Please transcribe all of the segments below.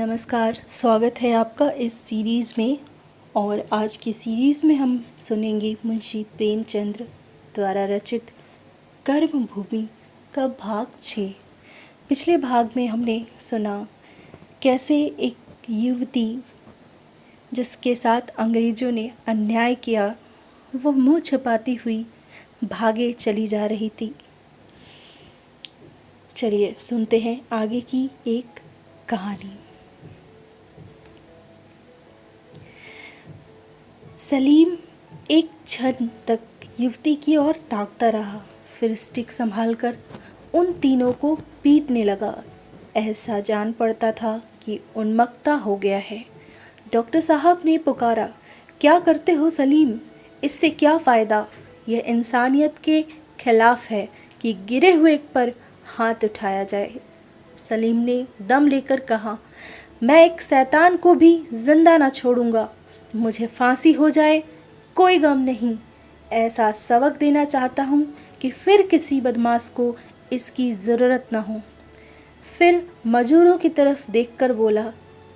नमस्कार, स्वागत है आपका इस सीरीज़ में। और आज की सीरीज़ में हम सुनेंगे मुंशी प्रेमचंद द्वारा रचित कर्मभूमि का भाग 6। पिछले भाग में हमने सुना कैसे एक युवती जिसके साथ अंग्रेज़ों ने अन्याय किया वो मुंह छिपाती हुई भागे चली जा रही थी। चलिए सुनते हैं आगे की एक कहानी। सलीम एक क्षण तक युवती की ओर ताकता रहा, फिर स्टिक संभालकर उन तीनों को पीटने लगा। ऐसा जान पड़ता था कि उन्मत्ता हो गया है। डॉक्टर साहब ने पुकारा, क्या करते हो सलीम? इससे क्या फ़ायदा? यह इंसानियत के खिलाफ है कि गिरे हुए पर हाथ उठाया जाए। सलीम ने दम लेकर कहा, मैं एक शैतान को भी जिंदा ना छोड़ूंगा। मुझे फांसी हो जाए कोई गम नहीं। ऐसा सबक देना चाहता हूँ कि फिर किसी बदमाश को इसकी ज़रूरत न हो। फिर मजूरों की तरफ देखकर बोला,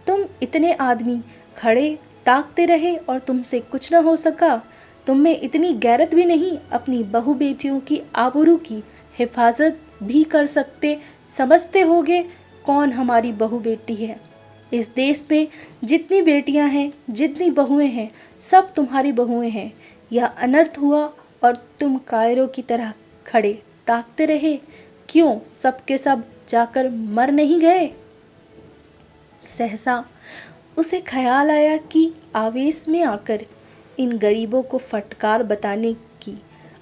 तुम इतने आदमी खड़े ताकते रहे और तुमसे कुछ न हो सका? तुम में इतनी गैरत भी नहीं अपनी बहू बेटियों की आबरू की हिफाजत भी कर सकते? समझते होगे कौन हमारी बहू बेटी है। इस देश में जितनी बेटियां हैं, जितनी बहुएं हैं, सब तुम्हारी बहुएं हैं। यह अनर्थ हुआ और तुम कायरों की तरह खड़े ताकते रहे। क्यों सबके सब जाकर मर नहीं गए? सहसा उसे ख्याल आया कि आवेश में आकर इन गरीबों को फटकार बताने की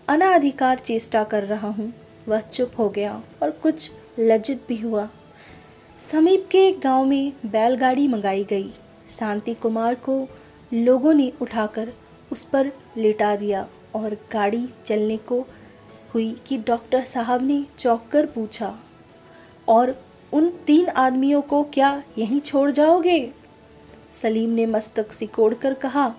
अनाधिकार चेष्टा कर रहा हूँ। वह चुप हो गया और कुछ लज्जित भी हुआ। समीप के एक गांव में बैलगाड़ी मंगाई गई। शांति कुमार को लोगों ने उठाकर उस पर लिटा दिया और गाड़ी चलने को हुई कि डॉक्टर साहब ने चौंक कर पूछा, और उन 3 आदमियों को क्या यहीं छोड़ जाओगे? सलीम ने मस्तक सिकोड़कर कहा,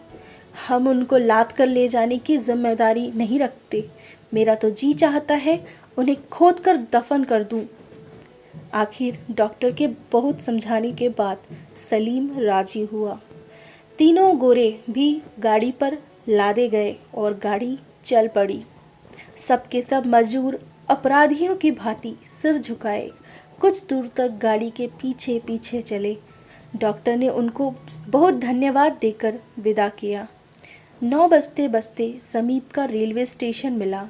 हम उनको लाद कर ले जाने की जिम्मेदारी नहीं रखते। मेरा तो जी चाहता है उन्हें खोद कर दफन कर दूं। आखिर डॉक्टर के बहुत समझाने के बाद सलीम राजी हुआ। तीनों गोरे भी गाड़ी पर लादे गए और गाड़ी चल पड़ी। सबके सब मजदूर अपराधियों की भांति सिर झुकाए कुछ दूर तक गाड़ी के पीछे पीछे चले। डॉक्टर ने उनको बहुत धन्यवाद देकर विदा किया। 9 बजते बजते समीप का रेलवे स्टेशन मिला।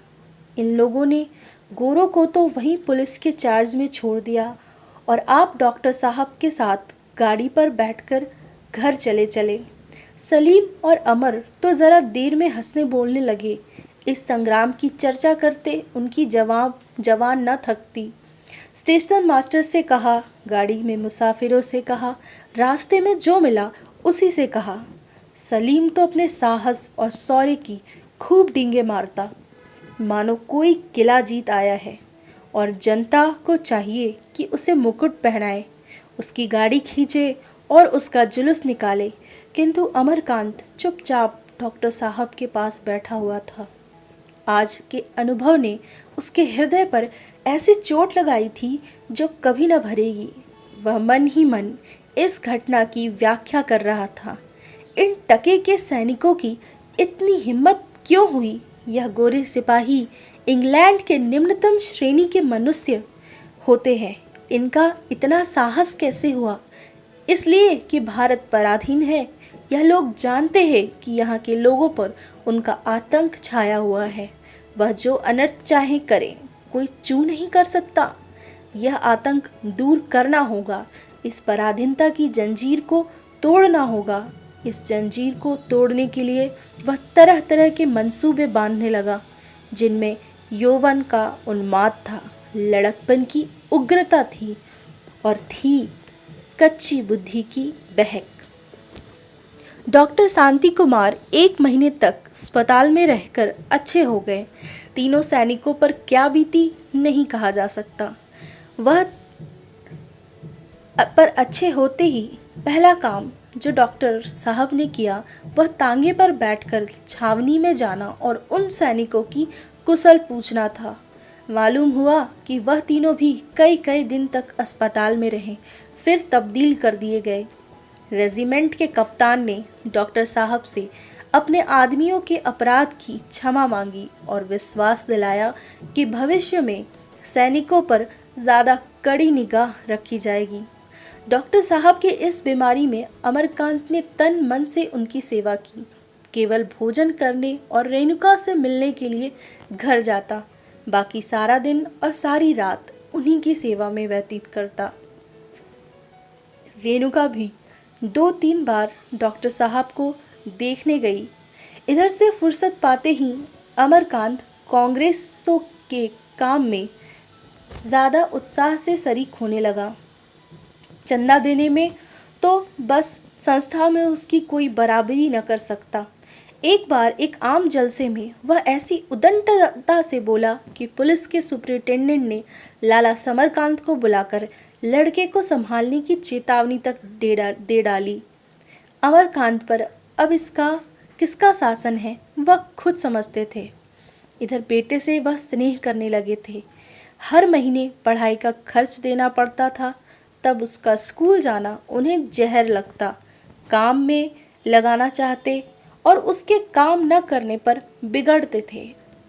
इन लोगों ने गोरों को तो वहीं पुलिस के चार्ज में छोड़ दिया और आप डॉक्टर साहब के साथ गाड़ी पर बैठकर घर चले। सलीम और अमर तो ज़रा देर में हंसने बोलने लगे। इस संग्राम की चर्चा करते उनकी जवान न थकती। स्टेशन मास्टर से कहा, गाड़ी में मुसाफिरों से कहा, रास्ते में जो मिला उसी से कहा। सलीम तो अपने साहस और शौर्य की खूब डींगे मारता, मानो कोई किला जीत आया है, और जनता को चाहिए कि उसे मुकुट पहनाए, उसकी गाड़ी खींचे और उसका जुलूस निकाले। किंतु अमरकांत चुपचाप डॉक्टर साहब के पास बैठा हुआ था। आज के अनुभव ने उसके हृदय पर ऐसी चोट लगाई थी जो कभी न भरेगी। वह मन ही मन इस घटना की व्याख्या कर रहा था। इन टके के सैनिकों की इतनी हिम्मत क्यों हुई? यह गोरे सिपाही इंग्लैंड के निम्नतम श्रेणी के मनुष्य होते हैं। इनका इतना साहस कैसे हुआ? इसलिए कि भारत पराधीन है। यह लोग जानते हैं कि यहाँ के लोगों पर उनका आतंक छाया हुआ है। वह जो अनर्थ चाहे करें, कोई चू नहीं कर सकता। यह आतंक दूर करना होगा। इस पराधीनता की जंजीर को तोड़ना होगा। इस जंजीर को तोड़ने के लिए वह तरह तरह के मंसूबे बांधने लगा, जिनमें यौवन का उन्माद था, लड़कपन की उग्रता थी और थी कच्ची बुद्धि की बहक। डॉक्टर शांति कुमार 1 महीने तक अस्पताल में रहकर अच्छे हो गए। तीनों सैनिकों पर क्या बीती नहीं कहा जा सकता। वह पर अच्छे होते ही पहला काम जो डॉक्टर साहब ने किया वह तांगे पर बैठकर छावनी में जाना और उन सैनिकों की कुशल पूछना था। मालूम हुआ कि वह तीनों भी कई कई दिन तक अस्पताल में रहे। फिर तब्दील कर दिए गए। रेजिमेंट के कप्तान ने डॉक्टर साहब से अपने आदमियों के अपराध की क्षमा मांगी और विश्वास दिलाया कि भविष्य में सैनिकों पर ज़्यादा कड़ी निगाह रखी जाएगी। डॉक्टर साहब के इस बीमारी में अमरकांत ने तन मन से उनकी सेवा की। केवल भोजन करने और रेणुका से मिलने के लिए घर जाता, बाकी सारा दिन और सारी रात उन्हीं की सेवा में व्यतीत करता। रेणुका भी 2-3 बार डॉक्टर साहब को देखने गई। इधर से फुर्सत पाते ही अमरकांत कांग्रेसों के काम में ज़्यादा उत्साह से शरीक होने लगा। चंदा देने में तो बस संस्था में उसकी कोई बराबरी न कर सकता। एक बार एक आम जलसे में वह ऐसी उद्दंडता से बोला कि पुलिस के सुपरिटेंडेंट ने लाला समरकांत को बुलाकर लड़के को संभालने की चेतावनी तक दे डाली। अमरकांत पर अब इसका किसका शासन है वह खुद समझते थे। इधर बेटे से वह स्नेह करने लगे थे। हर महीने पढ़ाई का खर्च देना पड़ता था, तब उसका स्कूल जाना उन्हें जहर लगता। काम में लगाना चाहते और उसके काम न करने पर बिगड़ते थे।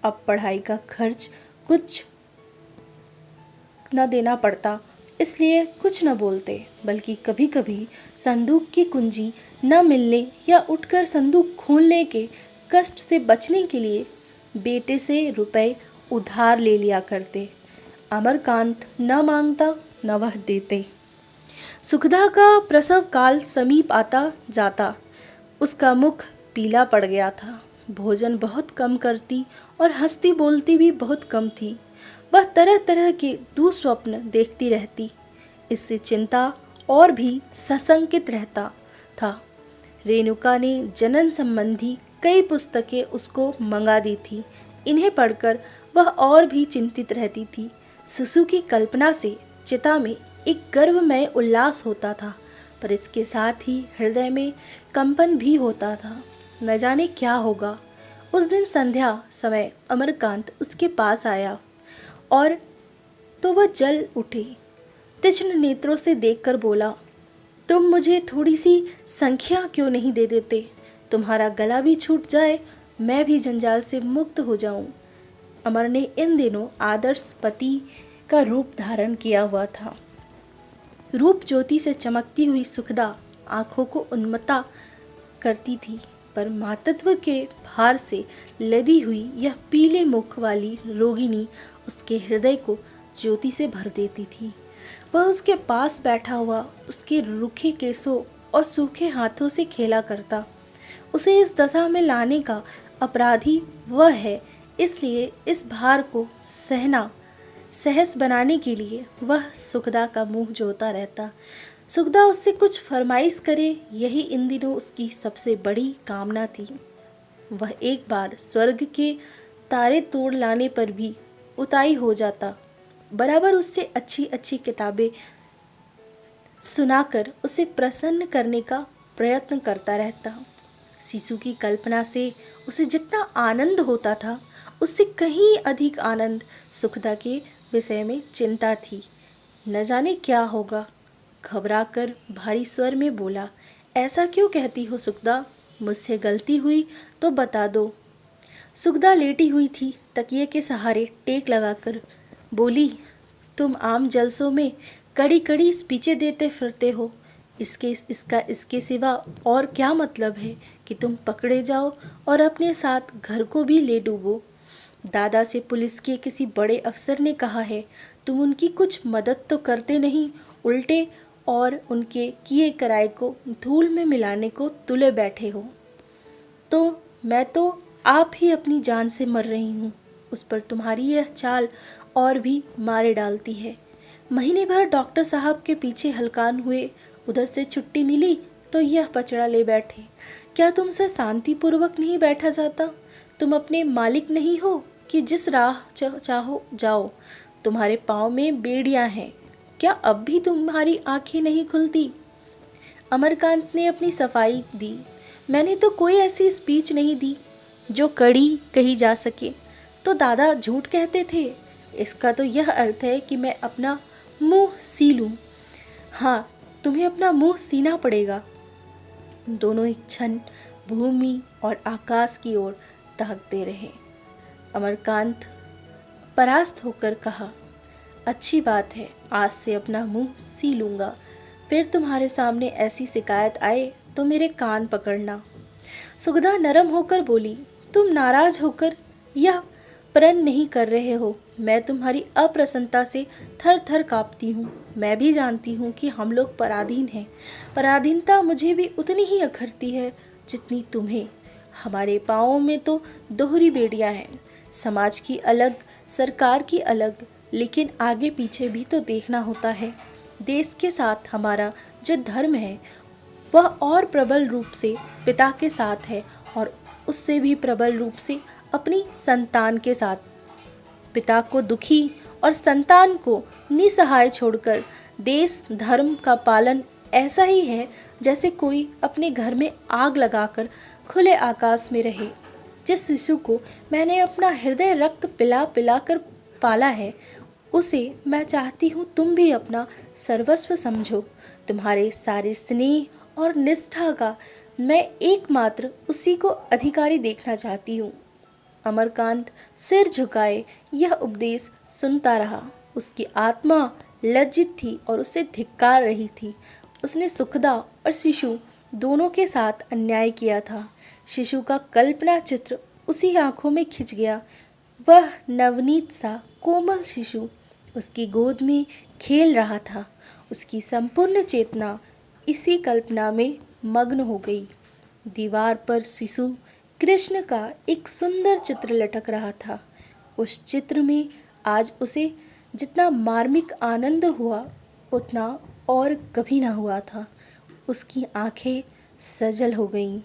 अब पढ़ाई का खर्च कुछ न देना पड़ता, इसलिए कुछ न बोलते, बल्कि कभी कभी संदूक की कुंजी न मिलने या उठकर संदूक खोलने के कष्ट से बचने के लिए बेटे से रुपए उधार ले लिया करते। अमरकांत न मांगता न वह देते। सुखदा का प्रसव काल समीप आता जाता। उसका मुख पीला पड़ गया था। भोजन बहुत कम करती और हंसती बोलती भी बहुत कम थी। वह तरह तरह के दुस्वप्न देखती रहती। इससे चिंता और भी सशंकित रहता था। रेणुका ने जनन संबंधी कई पुस्तकें उसको मंगा दी थी। इन्हें पढ़कर वह और भी चिंतित रहती थी। शिशु की कल्पना से चिता में एक गर्वमय उल्लास होता था, पर इसके साथ ही हृदय में कंपन भी होता था। न जाने क्या होगा। उस दिन संध्या समय अमरकांत उसके पास आया और तो वह जल उठी। तीक्ष्ण नेत्रों से देखकर बोला, तुम मुझे थोड़ी सी संख्या क्यों नहीं दे देते? तुम्हारा गला भी छूट जाए, मैं भी जंजाल से मुक्त हो जाऊं। अमर ने इन दिनों आदर्श पति का रूप धारण किया हुआ था। रूप ज्योति से चमकती हुई सुखदा आंखों को उन्मत्ता करती थी, पर मातृत्व के भार से लदी हुई यह पीले मुख वाली रोगिणी उसके हृदय को ज्योति से भर देती थी। वह उसके पास बैठा हुआ उसके रूखे केसों और सूखे हाथों से खेला करता। उसे इस दशा में लाने का अपराधी वह है, इसलिए इस भार को सहस बनाने के लिए वह सुखदा का मुंह जोता रहता। सुखदा उससे कुछ फरमाइश करे, यही इन दिनों उसकी सबसे बड़ी कामना थी। वह एक बार स्वर्ग के तारे तोड़ लाने पर भी उताई हो जाता। बराबर उससे अच्छी अच्छी किताबें सुनाकर उसे प्रसन्न करने का प्रयत्न करता रहता। शिशु की कल्पना से उसे जितना आनंद होता था, उससे कहीं अधिक आनंद सुखदा के विषय में चिंता थी। न जाने क्या होगा। घबराकर भारी स्वर में बोला, ऐसा क्यों कहती हो सुखदा? मुझसे गलती हुई तो बता दो। सुखदा लेटी हुई थी, तकिए के सहारे टेक लगाकर बोली, तुम आम जलसों में कड़ी कड़ी स्पीचें देते फिरते हो। इसके सिवा और क्या मतलब है कि तुम पकड़े जाओ और अपने साथ घर को भी ले डूबो। दादा से पुलिस के किसी बड़े अफसर ने कहा है, तुम उनकी कुछ मदद तो करते नहीं, उल्टे और उनके किए कराए को धूल में मिलाने को तुले बैठे हो। तो मैं तो आप ही अपनी जान से मर रही हूँ। उस पर तुम्हारी यह चाल और भी मारे डालती है। महीने भर डॉक्टर साहब के पीछे हलकान हुए, उधर से छुट्टी मिली तो यह पचड़ा ले बैठे। क्या तुमसे शांतिपूर्वक नहीं बैठा जाता? तुम अपने मालिक नहीं हो कि जिस राह चाहो जाओ। तुम्हारे पाँव में बेड़ियाँ हैं, क्या अब भी तुम्हारी आंखें नहीं खुलती? अमरकांत ने अपनी सफाई दी। मैंने तो कोई ऐसी स्पीच नहीं दी जो कड़ी कही जा सके। तो दादा झूठ कहते थे। इसका तो यह अर्थ है कि मैं अपना मुंह सी लूं। हाँ, तुम्हें अपना मुंह सीना पड़ेगा। दोनों एक क्षण भूमि और आकाश की ओर ताकते रहे। अमरकांत परास्त होकर कहा, अच्छी बात है, आज से अपना मुंह सी लूँगा। फिर तुम्हारे सामने ऐसी शिकायत आए तो मेरे कान पकड़ना। सुगधा नरम होकर बोली, तुम नाराज होकर यह प्रण नहीं कर रहे हो। मैं तुम्हारी अप्रसन्नता से थर थर काँपती हूँ। मैं भी जानती हूँ कि हम लोग पराधीन हैं। पराधीनता मुझे भी उतनी ही अखरती है जितनी तुम्हें। हमारे पाँवों में तो दोहरी बेड़ियाँ हैं, समाज की अलग, सरकार की अलग, लेकिन आगे पीछे भी तो देखना होता है। देश के साथ हमारा जो धर्म है वह और प्रबल रूप से पिता के साथ है, और उससे भी प्रबल रूप से अपनी संतान के साथ। पिता को दुखी और संतान को निसहाय छोड़कर देश धर्म का पालन ऐसा ही है जैसे कोई अपने घर में आग लगाकर खुले आकाश में रहे। जिस शिशु को मैंने अपना हृदय रक्त पिला पिला कर पाला है, उसे मैं चाहती हूँ तुम भी अपना सर्वस्व समझो। तुम्हारे सारे स्नेह और निष्ठा का मैं एकमात्र उसी को अधिकारी देखना चाहती हूँ। अमरकांत सिर झुकाए यह उपदेश सुनता रहा। उसकी आत्मा लज्जित थी और उसे धिक्कार रही थी। उसने सुखदा और शिशु दोनों के साथ अन्याय किया था। शिशु का कल्पना चित्र उसी आंखों में खिंच गया। वह नवनीत सा कोमल शिशु उसकी गोद में खेल रहा था। उसकी संपूर्ण चेतना इसी कल्पना में मग्न हो गई। दीवार पर शिशु कृष्ण का एक सुंदर चित्र लटक रहा था। उस चित्र में आज उसे जितना मार्मिक आनंद हुआ उतना और कभी ना हुआ था। उसकी आंखें सजल हो गईं।